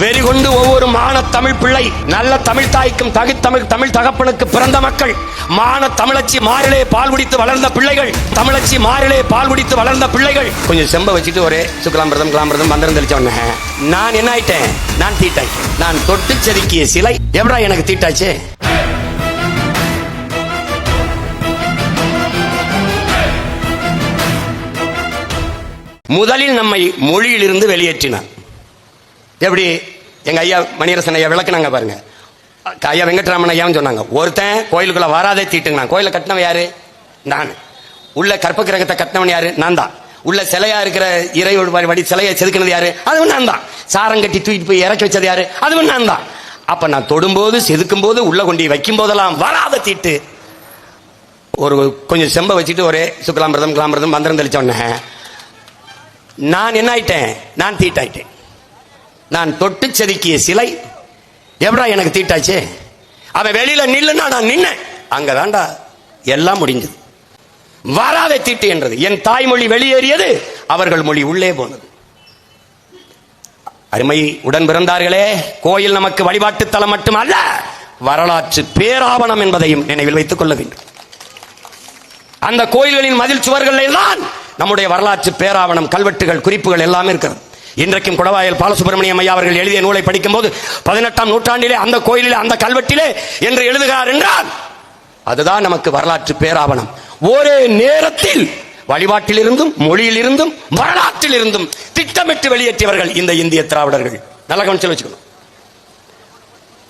வெறிகொண்டு ஒவ்வொரு மான தமிழ் பிள்ளை நல்ல தமிழ் தாய்க்கும் தமிழ் தகப்பனுக்கு பிறந்த மக்கள், மான தமிழச்சி மாறிலே பால் குடித்து வளர்ந்த பிள்ளைகள், தமிழச்சி மாறிலே பால் குடித்து வளர்ந்த பிள்ளைகள். கொஞ்சம் செம்ப வச்சுட்டு ஒரே சுக்கலாம்பிரதம் மந்திரம் தெளிச்ச உடனே நான் என்ன ஆயிட்டேன்? நான் தீட்டாயிட்டேன். நான் தொட்டு செதுக்கிய சிலை எப்படா எனக்கு தீட்டாச்சு? முதலில் நம்மை மொழியிலிருந்து வெளியேற்றினார். எப்படி? எங்க ஐயா மணியரசன் ஐயா விளக்குனாங்க பாருங்க. ஐயா வெங்கட்ராமன் ஐயாவும் சொன்னாங்க, ஒருத்தன் கோயிலுக்குள்ள வராதே தீட்டுங்க. கோயிலை கட்டினவன் யாரு? நான். உள்ள கற்ப கிரகத்தை கட்டினவன் யாரு? நான் தான். உள்ள சிலையா இருக்கிற இறையோடு வடி சிலையை செதுக்கினது யாரு? அதுவும் நான் தான். சாரம் கட்டி தூக்கிட்டு போய் இறக்கி வச்சது யாரு? அதுவும் நான் தான். அப்ப நான் தொடும்போது செதுக்கும் போது உள்ள கொண்டு வைக்கும் போதெல்லாம் வராத தீட்டு. ஒரு கொஞ்சம் செம்ப வச்சுட்டு ஒரே சுக்கலாம்பிரதம் மந்திரம் தெளிச்ச உடனே நான் என்ன ஆயிட்டேன்? நான் தீட்டாயிட்டேன். நான் தொட்டு செதுக்கிய சிலை எப்படா எனக்கு தீட்டாச்சு? அவன் வெளியில நில்லுன்னா நான் நின்னேன். அங்கதான்டா எல்லாம் முடிஞ்சது. வராத தீட்டு என்றது. என் தாய்மொழி வெளியேறியது, அவர்கள் மொழி உள்ளே போனது. அருமை உடன் பிறந்தார்களே, கோயில் நமக்கு வழிபாட்டு தலம் மட்டுமல்ல, வரலாற்று பேராவணம் என்பதையும் நினைவில் வைத்துக் கொள்ள வேண்டும். அந்த கோயில்களின் மதில் சுவர்கள் தான் நம்முடைய வரலாற்று பேராவணம், கல்வெட்டுகள், குறிப்புகள் எல்லாமே இருக்கிறது. இன்றைக்கும் குடவாயல் பாலசுப்ரமணியம் ஐயா அவர்கள் எழுதிய நூலை படிக்கும் போது 18ஆம் நூற்றாண்டிலே அந்த கோயிலிலே அந்த கல்வெட்டிலே என்று எழுதுகிறார் என்றால் அதுதான் நமக்கு வரலாற்று பேராவணம். ஒரே நேரத்தில் வழிபாட்டிலிருந்தும் மொழியிலிருந்தும் வரலாற்றிலிருந்தும் திட்டமிட்டு வெளியேற்றியவர்கள் இந்த இந்திய திராவிடர்கள். நல்ல கவனிச்சு வச்சுக்கணும்.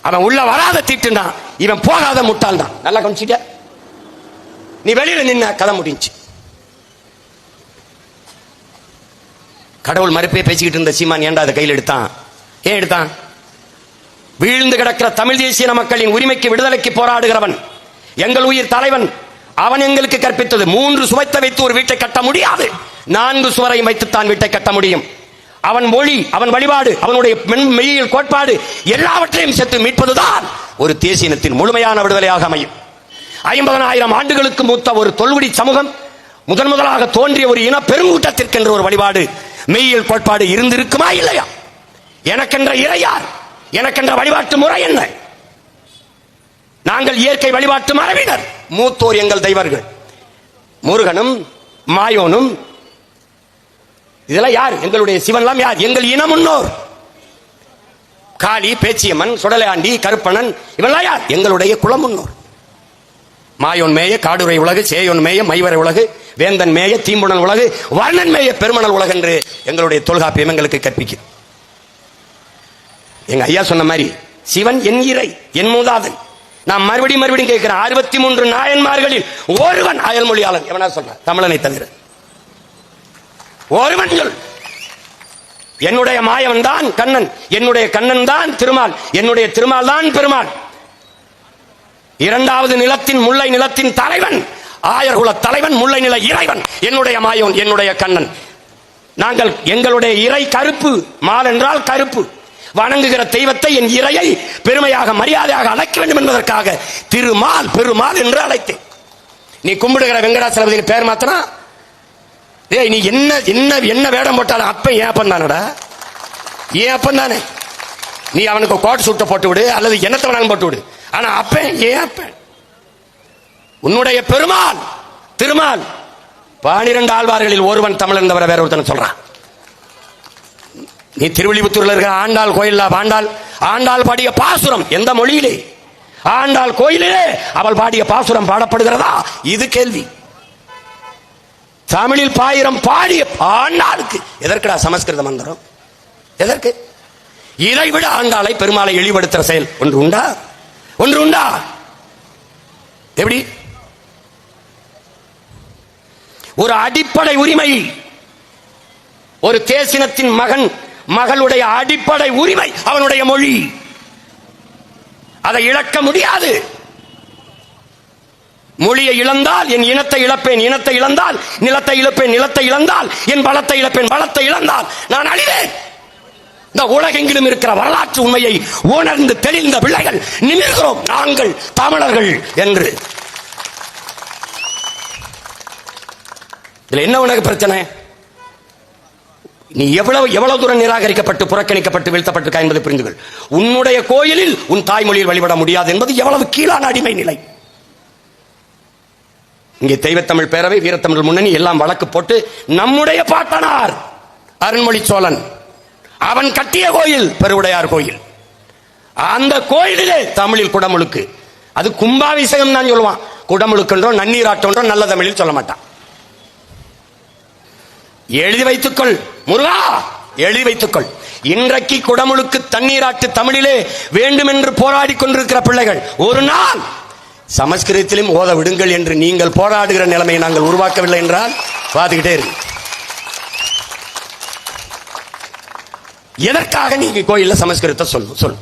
அவன் உள்ள வராத தீட்டுனா இவன் போகாத முட்டாள் தான். நல்லா கவனிச்சிட்ட? நீ வெளியில நின்ன கதை முடிஞ்சு. கடவுள் மறுப்பே பேசிக்கிட்டு இருந்த சீமான் ஏண்டா அதை கையில் எடுத்தான்? ஏன் எடுத்தான்? வீழ்ந்து கிடக்கிற தமிழ் தேசிய மக்களின் உரிமைக்கு விடுதலைக்கு போராடுகிறவன், எங்கள் உயிர் தலைவன். அவன் எங்களுக்கு கற்பித்தது 3 சுவத்தை வைத்து ஒரு வீட்டை கட்ட முடியாது, 4 சுவரையும் வைத்துத்தான் வீட்டை கட்ட முடியும். அவன் மொழி, அவன் வழிபாடு, அவனுடைய மெய்யியல் கோட்பாடு எல்லாவற்றையும் சேர்த்து மீட்பதுதான் ஒரு தேசியத்தின் முழுமையான விடுதலையாக அமையும். 50,000 ஆண்டுகளுக்கு மூத்த ஒரு தொல்குடி சமூகம், முதலாக தோன்றிய ஒரு இன பெருங்கூட்டத்திற்கென்ற ஒரு வழிபாடு, மெய்யியல் கோட்பாடு இருந்திருக்குமா இல்லையா? எனக்கென்ற இறை யார்? எனக்கென்ற வழிபாட்டு முறை என்ன? நாங்கள் இயற்கை வழிபாட்டு மரபினர். மூத்தோர் எங்கள் தெய்வர்கள் முருகனும் மாயோனும், இதெல்லாம் யார்? எங்களுடைய சிவன்லாம் யார்? எங்கள் இன முன்னோர். காளி, பேச்சியம்மன், சுடலையாண்டி, கருப்பணன், இவெல்லாம் யார்? எங்களுடைய குல முன்னோர். மாயோன் மேய காடுரை உலகு, சேயோன் மேய மைவரை உலகு, வேந்தன் மேய தீம்புணன் உலகு, வர்ணன் மேய பெருமணல் உலகு என்று எங்களுடைய தொல்காப்பியம் எங்களுக்கு கற்பிக்கும். எங்க ஐயா சொன்ன மாதிரி சிவன் என் இறை, என் மூதாதன். நான் மறுபடியும் கேட்கிறேன், 63 நாயன்மார்களில் ஒருவன் அயல்மொழியாளன் எவனா சொல்ற? தமிழனை தவிர ஒருவன் சொல். என்னுடைய மாயவன் தான் கண்ணன், என்னுடைய கண்ணன் தான் திருமால், என்னுடைய திருமால் தான் பெருமாள். 2வது நிலத்தின் முல்லை நிலத்தின் தலைவன், ஆயர்குல தலைவன், முல்லை நில இறைவன் என்னுடைய மாயோன், என்னுடைய கண்ணன். நாங்கள் எங்களுடைய இறை கருப்பு, மால் என்றால் கருப்பு. வணங்குகிற தெய்வத்தை, என் இறையை பெருமையாக மரியாதையாக அழைக்க வேண்டும் என்பதற்காக திருமால் பெருமாள் என்று அழைத்தேன். நீ கும்பிடுகிற வெங்கடாசலபதியின் பேர் மாத்தினா, நீ என்ன என்ன என்ன வேடம் போட்டாலும் அப்ப ஏன் அப்பன் தானடா, ஏன் அப்பன் தானே. நீ அவனுக்கு கோட் சூட்டை போட்டு விடு, அல்லது என்னத்தை வேணாலும் போட்டு விடு, ஆனா அப்பன் ஏன் அப்பன்? உன்னுடைய பெருமாள் திருமால். 12 ஆழ்வார்களில் ஒருவன் தமிழன் தவிர வேற ஒருத்தன் சொல்றான். நீ திருவிழிபுத்தூர்ல இருக்கிற ஆண்டாள் கோயில்ல ஆண்டாள் பாடிய பாசுரம் எந்த மொழியிலே? ஆண்டாள் கோயிலிலே அவள் பாடிய பாசுரம் பாடப்படுகிறதா? இது கேள்வி. தமிழில் 1000 பாடிய ஆண்டாளுக்கு எதற்குடா சமஸ்கிருத மந்திரம்? எதற்கு? இதை விட ஆண்டாளை பெருமாளை இழிவுபடுத்துற செயல் ஒன்று உண்டா? ஒன்று உண்டா? எப்படி? ஒரு அடிப்படை உரிமை, ஒரு தேசினத்தின் மகன் மகளுடைய அடிப்படை உரிமை அவனுடைய மொழி. அதை இழக்க முடியாது. மொழியை இழந்தால் என் இனத்தை இழப்பேன், இனத்தை இழந்தால் நிலத்தை இழப்பேன், நிலத்தை இழந்தால் என் பலத்தை இழப்பேன், பலத்தை இழந்தால் நான் அழிவேன். இந்த உலகெங்கிலும் இருக்கிற வரலாற்று உண்மையை உணர்ந்து தெளிந்த பிள்ளைகள் நிமிர்கிறோம் நாங்கள் தமிழர்கள் என்று. இதுல என்ன உனக்கு பிரச்சனை? நீ எவ்வளவு தூரம் நிராகரிக்கப்பட்டு புறக்கணிக்கப்பட்டு வீழ்த்தப்பட்டிருக்கா என்பதை புரிந்துகள். உன்னுடைய கோயிலில் உன் தாய்மொழியில் வழிபட முடியாது என்பது எவ்வளவு கீழான அடிமை நிலை. இங்கே தெய்வத்தமிழ் பேரவை, வீரத்தமிழ் முன்னணி எல்லாம் வழக்கு போட்டு நம்முடைய பாட்டனார் அருண்மொழி சோழன் அவன் கட்டிய கோயில் பெருவுடையார் கோயில், அந்த கோயிலிலே தமிழில் குடமுழுக்கு, அது கும்பாபிஷேகம் தான் சொல்லுவான், குடமுழுக்குன்றோ நன்னீராட்டோன்றோ நல்ல தமிழில் சொல்ல மாட்டான். எழுதி வைத்துக்கொள் முருகா, எழுதி வைத்துக்கொள். இன்றைக்கு குடமுழுக்கு தண்ணீராட்டு தமிழிலே வேண்டும் என்று போராடி கொண்டிருக்கிற பிள்ளைகள் ஒரு நாள் சமஸ்கிருதத்திலும் ஓத விடுங்கள் என்று நீங்கள் போராடுகிற நிலைமையை நாங்கள் உருவாக்கவில்லை என்றால் பார்த்துக்கிட்டே இருக்கு. எதற்காக நீங்க கோயில்ல சமஸ்கிருதத்தை சொல்லு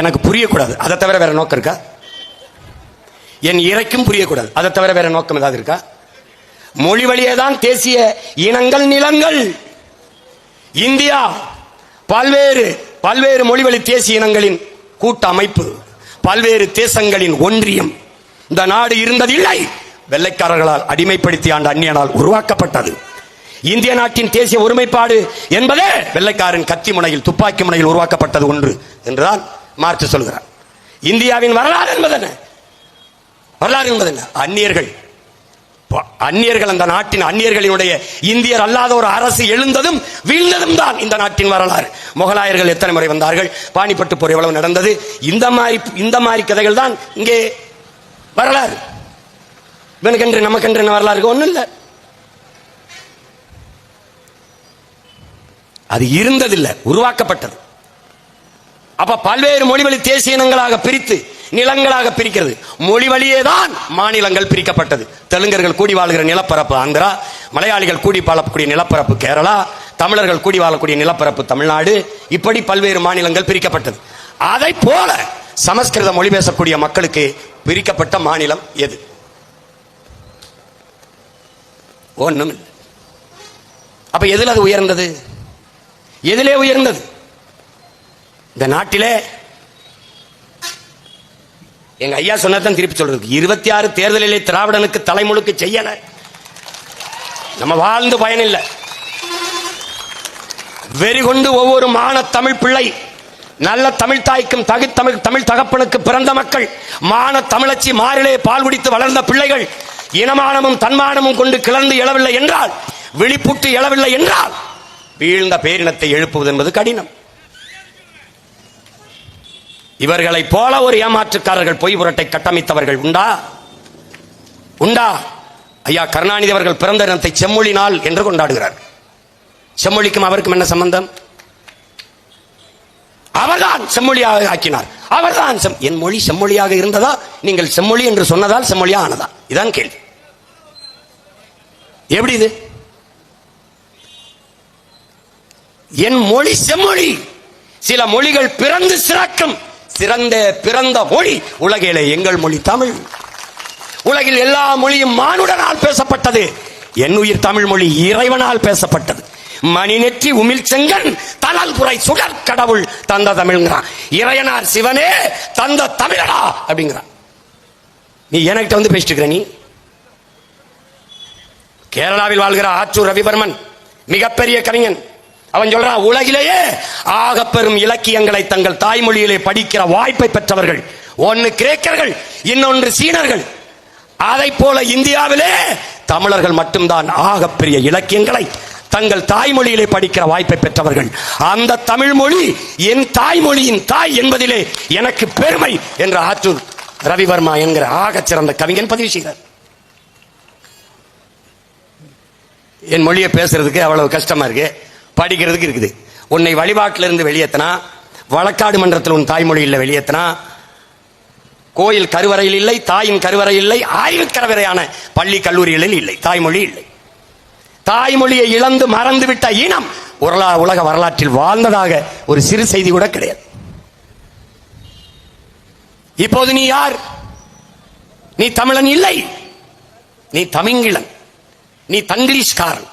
எனக்கு புரியக்கூடாது, அதை தவிர வேற நோக்கம் இருக்கா? என் இறைக்கும் புரியக்கூடாது, அதை தவிர வேற நோக்கம் ஏதாவது இருக்கா? மொழி வழியே தான் தேசிய இனங்கள் நிலங்கள். இந்தியா பல்வேறு மொழிவழி தேசிய இனங்களின் கூட்ட அமைப்பு, பல்வேறு தேசங்களின் ஒன்றியம். இந்த நாடு இருந்ததில்லை, வெள்ளைக்காரர்களால் அடிமைப்படுத்தி ஆண்ட அந்நியனால் உருவாக்கப்பட்டது. இந்திய நாட்டின் தேசிய ஒருமைப்பாடு என்பதே வெள்ளைக்காரன் கத்தி முனையில் துப்பாக்கி முனையில் உருவாக்கப்பட்டது ஒன்று என்றுதான் மார்க்ஸ் சொல்கிறார். இந்தியாவின் வரலாறு என்பது என்ன? அந்நியர்கள் அந்த நாட்டின் அந்நியர்களினுடைய இந்தியர் அல்லாத ஒரு அரசு எழுந்ததும் வீழ்ந்ததும் தான் இந்த நாட்டின் வரலாறு. முகலாயர்கள் எத்தனை முறை வந்தார்கள், பானிப்பட்டு போர் எவ்வளவு நடந்தது, இந்த மாதிரி கதைகள் தான் இங்கே வரலாறு. இவனுக்கென்று நமக்கென்று என்ன வரலாறு ஒன்றும் இல்லை. அது இருந்ததில்லை, உருவாக்கப்பட்டது. அப்ப பல்வேறு மொழிவழி தேசிய இனங்களாக பிரித்து நிலங்களாக பிரிக்கிறது. மொழி வழியே தான் மாநிலங்கள் பிரிக்கப்பட்டது. தெலுங்கர்கள் கூடி வாழ்கிற நிலப்பரப்பு ஆந்திரா, மலையாளிகள் கூடி வாழக்கூடிய நிலப்பரப்பு கேரளா, தமிழர்கள் கூடி வாழக்கூடிய நிலப்பரப்பு தமிழ்நாடு, இப்படி பல்வேறு மாநிலங்கள் பிரிக்கப்பட்டது. அதை போல சமஸ்கிருத மொழி பேசக்கூடிய மக்களுக்கு பிரிக்கப்பட்ட மாநிலம் எது? ஒண்ணும் இல்லை. அப்ப எதில் அது உயர்ந்தது? எதிலே உயர்ந்தது? இந்த நாட்டிலே எங்க ஐயா சொன்னதான் திருப்பி சொல்றது, 26 தேர்தலிலே திராவிடனுக்கு தலைமுழுக்கு செய்யல, நம்ம வாழ்ந்து பயனில்லை. வெறிகொண்டு ஒவ்வொரு மான தமிழ் பிள்ளை, நல்ல தமிழ் தாய்க்கும் தமிழ் தகப்பனுக்கு பிறந்த மக்கள், மான தமிழச்சி மாறிலே பால் குடித்து வளர்ந்த பிள்ளைகள் இனமானமும் தன்மானமும் கொண்டு கிளர்ந்து எழவில்லை என்றால், விழிப்புட்டு எழவில்லை என்றால் வீழ்ந்த பேரினத்தை எழுப்புவது என்பது கடினம். இவர்களை போல ஒரு ஏமாற்றுக்காரர்கள், பொய் புரட்டை கட்டமைத்தவர்கள் உண்டா? ஐயா கருணாநிதி அவர்கள் பிறந்த தினத்தை செம்மொழி நாள் என்று கொண்டாடுகிறார். செம்மொழிக்கும் அவருக்கும் என்ன சம்பந்தம்? அவர்தான் செம்மொழியாக ஆக்கினார். அவர்தான் என் மொழி செம்மொழியாக இருந்ததா, நீங்கள் செம்மொழி என்று சொன்னதால் செம்மொழியா ஆனதா? இதான் கேள்வி. எப்படி இது? என் மொழி செம்மொழி. சில மொழிகள் பிறந்து சிறக்கும், பிறந்த மொழி உலகிலே எங்கள் மொழி தமிழ். உலகில் எல்லா மொழியும் மானுடனால் பேசப்பட்டது, என் உயிர் தமிழ் மொழி இறைவனால் பேசப்பட்டது. மணி நெற்றி உமிழ் செங்கன் தனல் புரை சுடர் கடவுள் தந்த தமிழ்ங்கிறான். இறையனார் சிவனே தந்த தமிழடா அப்படிங்கிறான். நீ என்கிட்ட வந்து பேசிட்டு இருக்கிற. நீ கேரளாவில் வாழ்கிற ஆற்றூர் ரவிவர்மன் மிகப்பெரிய கவிஞன். அவன் சொல்றான், உலகிலேயே ஆகப்பெரும் இலக்கியங்களை தங்கள் தாய்மொழியிலே படிக்கிற வாய்ப்பை பெற்றவர்கள் ஒன்னு கிரேக்கர்கள், இன்னொன்று சீனர்கள். அதை போல இந்தியாவிலே தமிழர்கள் மட்டும்தான் ஆகப்பெரிய இலக்கியங்களை தங்கள் தாய்மொழியிலே படிக்கிற வாய்ப்பை பெற்றவர்கள். அந்த தமிழ் மொழி என் தாய்மொழியின் தாய் என்பதிலே எனக்கு பெருமை என்று ஆற்றூர் ரவிவர்மா என்கிற ஆகச் சிறந்த கவிஞன் பதிவு செய்தார். என் மொழியை பேசுறதுக்கு அவ்வளவு கஷ்டமா இருக்கு, படிக்கிறதுக்கு இருக்குது. உன்னை வழிபாட்டிலிருந்து வெளியேற்றினா, வழக்காடு மன்றத்தில் உன் தாய்மொழியில் வெளியேற்றினா, கோயில் கருவறையில் இல்லை, தாயின் கருவறையில் இல்லை, ஆய்வு கருவறையான பள்ளி கல்லூரிகளில் இல்லை, தாய்மொழி இல்லை. தாய்மொழியை இழந்து மறந்து விட்ட இனம் உலக வரலாற்றில் வாழ்ந்ததாக ஒரு சிறு செய்தி கூட கிடையாது. இப்போது நீ யார்? நீ தமிழன் இல்லை, நீ தமிங்கிலன், நீ தங்கிலீஷ்காரன்.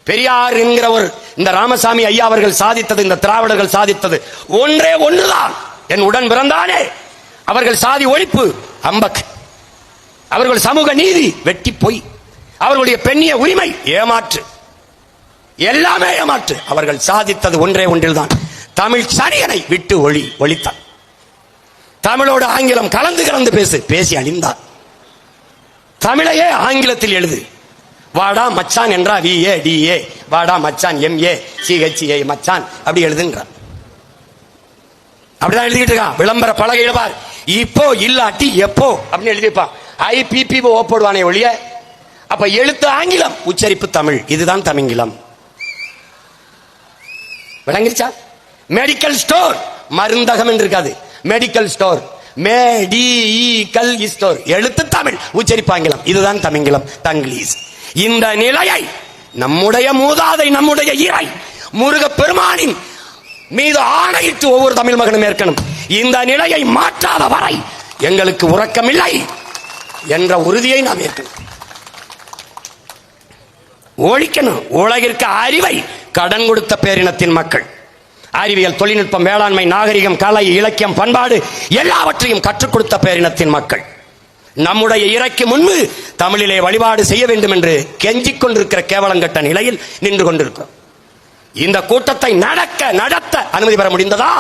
பெரியார் என்கிறவர், இந்த ராமசாமி ஐயா அவர்கள் சாதித்தது, இந்த திராவிடர்கள் சாதித்தது ஒன்றே ஒன்றுதான். என் உடன் பிறந்தானே, அவர்கள் சாதி ஒழிப்பு அம்பக், அவர்கள் சமூக நீதி வெட்டி பொய், அவர்களுடைய பெண்ணிய உரிமை ஏமாற்று. எல்லாமே ஏமாற்று. அவர்கள் சாதித்தது ஒன்றே ஒன்றில்தான், தமிழ் சனியனை விட்டு ஒழித்தான். தமிழோடு ஆங்கிலம் கலந்து கலந்து பேசி அழிந்தார். தமிழையே ஆங்கிலத்தில் எழுது. வாடா மச்சான் என்றா VA DA, வாடா மச்சான் MA CHA மச்சான் அப்படி எழுதுன்றான். அப்படிதான் எழுதிட்டு இருக்கான். விளம்பர பலகையில பார், இப்போ இல்லாட்டி எப்போ அப்படின்னு எழுதிப்பான். IPPO போடுவானே ஒழிய. அப்ப எழுத்து ஆங்கிலம், உச்சரிப்பு தமிழ். இதுதான் தமிங்கிலம். விளங்கிருச்சா? மெடிக்கல் ஸ்டோர், மருந்தகம் என்று இருக்காது, மெடிக்கல் ஸ்டோர். மெடிக்கல் ஸ்டோர், எழுத்து தமிழ், உச்சரிப்பு ஆங்கிலம். இதுதான் தமிங்கிலம், தங்கிலீஷ். இந்த நிலையை நம்முடைய மூதாதை, நம்முடைய இறை முருக பெருமானின் மீது ஆணையிட்டு ஒவ்வொரு தமிழ் மகனும் ஏற்கணும். இந்த நிலையை மாற்றாத வரை எங்களுக்கு உறக்கமில்லை என்ற உறுதியை நாம் ஏற்கணும். ஒழிக்கணும். உலகிற்கு அறிவை கடன் கொடுத்த பேரினத்தின் மக்கள். அறிவியல், தொழில்நுட்பம், வேளாண்மை, நாகரிகம், கலை, இலக்கியம், பண்பாடு எல்லாவற்றையும் கற்றுக் கொடுத்த பேரினத்தின் மக்கள். நம்முடைய இறைக்கு முன்பு தமிழிலே வழிபாடு செய்ய வேண்டும் என்று கெஞ்சிக் கொண்டிருக்கிற கேவலங்கட்ட நிலையில் நின்று கொண்டிருக்கிறோம். இந்த கூட்டத்தை நடத்த அனுமதி பெற முடிந்ததா?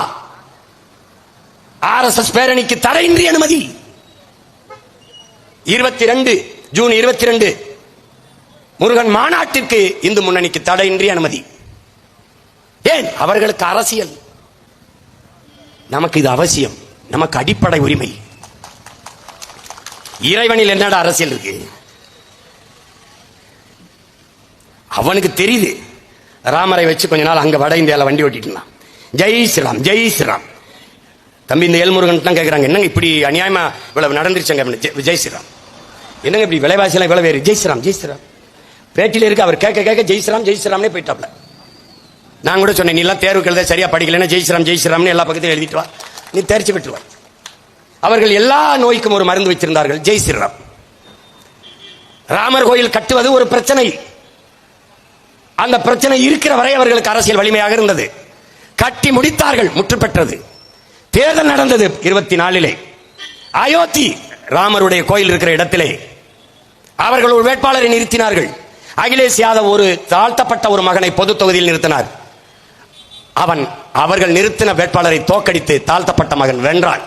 RSS பேரணிக்கு தடையின்றி அனுமதி. 22 ஜூன் 22 முருகன் மாநாட்டிற்கு இந்து முன்னணிக்கு தடையின்றி அனுமதி. ஏன்? அவர்களுக்கு அரசியல். நமக்கு இது அவசியம், நமக்கு அடிப்படை உரிமை. இறைவனில் என்னடா அரசியல் இருக்கு? அவனுக்கு தெரியுது. ராமரை வச்சு கொஞ்ச நாள் அங்க வட இந்தியாவில் வண்டி ஓட்டிட்டு இருந்தான். ஜெய் ஸ்ரீராம் ஜெய் ஸ்ரீராம். தம்பி இந்த ஏல்முருகன் தான் கேட்கறாங்க, என்னங்க இப்படி அநியாயமா இவ்வளவு நடந்துருச்சுங்க? ஜெய் ஸ்ரீராம். என்னங்க இப்படி விலைவாசியெல்லாம் இவ்வளவு வேறு? ஜெய் ஸ்ரீராம் ஜெய் ஸ்ரீராம் பேட்டில இருக்கு. அவர் கேட்க ஜெய் ஸ்ரீராம்னே போயிட்டாப்ல. நான் கூட சொன்னேன், நீ எல்லாம் தேர்வுக்கு எழுத சரியா படிக்கலன்னா ஜெய் ஸ்ரீராம்னு எல்லா பக்கத்தையும் எழுதிட்டு வா, நீ தேர்ச்சி பெற்றுவா. அவர்கள் எல்லா நோய்க்கும் ஒரு மருந்து வச்சிருந்தார்கள், ஜெய் ஸ்ரீராம். ராமர் கோயில் கட்டுவது ஒரு பிரச்சனை. அந்த பிரச்சனை இருக்கிற வரை அவர்களுக்கு அரசியல் வலிமையாக இருந்தது. கட்டி முடித்தார்கள், முற்று பெற்றது. தேர்தல் நடந்தது 24 அயோத்தி ராமருடைய கோயில் இருக்கிற இடத்திலே அவர்கள் ஒரு வேட்பாளரை நிறுத்தினார்கள். அகிலேஷ் யாதவ் ஒரு தாழ்த்தப்பட்ட ஒரு மகனை பொது தொகுதியில் நிறுத்தினார். அவர்கள் நிறுத்தின வேட்பாளரை தோற்கடித்து தாழ்த்தப்பட்ட மகன் வென்றான்.